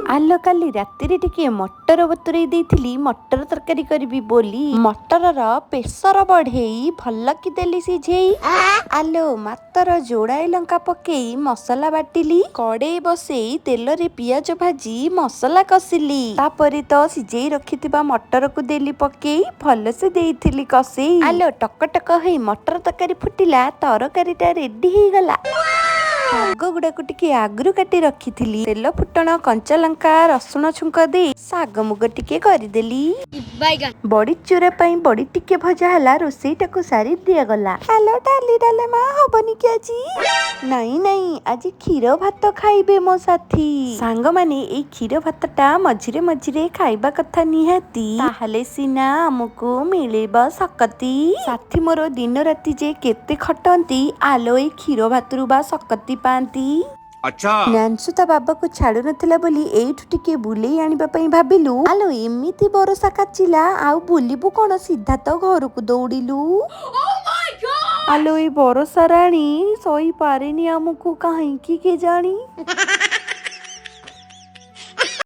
आलो काली रातिरे टिके मटर बतुरई देइथिली मटर तरकारी करबी बोली मटरर प्रेसर बढ़ेई भल कि देली सिझेई। आलो मातर जोड़ाए लंका पकेई मसला बाटिली कड़े बसेई तेल रे पियाज भाजी मसला कसिली तापरे तो सिझेई रखिथिबा मटर को देली पकेई भल से देइथिली कसेई। आलो टक टक हेई मटर तरकारी फुटिला तरकारीटा रेडी हेई गला। ଶାଗ ଗୁଡାକୁ ଟିକେ ଆଗରୁ କାଟି ରଖିଥିଲି ତେଲ ଫୁଟଣ କଞ୍ଚା ଲଙ୍କା ରସୁଣ ଛୁଙ୍କ ଦେଇ ଶାଗ ମୁଗ ଟିକେ କରିଦେଲି। ବଡି ଚୁରା ପାଇଁ ବଡି ଟିକେ ଭଜା ହେଲା ରୋଷେଇଟାକୁ ସାରି ଦିଆଗଲା। ଆଲୋ ଡାଲି ଡାଲେମା ହବନି କି ଆଜି? ନାଇଁ ଆଜି କ୍ଷୀର ଭାତ ଖାଇବେ ମୋ ସାଥୀ ସାଙ୍ଗମାନେ। ଏଇ କ୍ଷୀର ଭାତଟା ମଝିରେ ମଝିରେ ଖାଇବା କଥା ନିହାତି ତାହେଲେ ସିନା ଆମକୁ ମିଳିବ ଶକ୍ତି। ସାଥୀ ମୋର ଦିନ ରାତି ଯେ କେତେ ଖଟନ୍ତି ଆଲୋ ଏଇ କ୍ଷୀର ଭାତରୁ ବା ଶକ୍ତି ପାଆନ୍ତି। अच्छा ନ୍ୟାନ୍ସୁ ତା ବାବାକୁ ଛାଡୁ ନଥିଲା ବୋଲି ଏଇଠୁ ଟିକେ ବୁଲେଇ ଆଣିବା ପାଇଁ ଭାବିଲୁ। ଆଲୋ ଏମିତି ବରଷା କାଚିଲା ଆଉ ବୁଲିବୁ କଣ ସିଧା ତ ଘରକୁ ଦୌଡିଲୁ। ଆଲୋ ଏଇ ବରଷା ରାଣୀ ସହି ପାରେନି ଆମକୁ କାହିଁକି କେଜାଣି।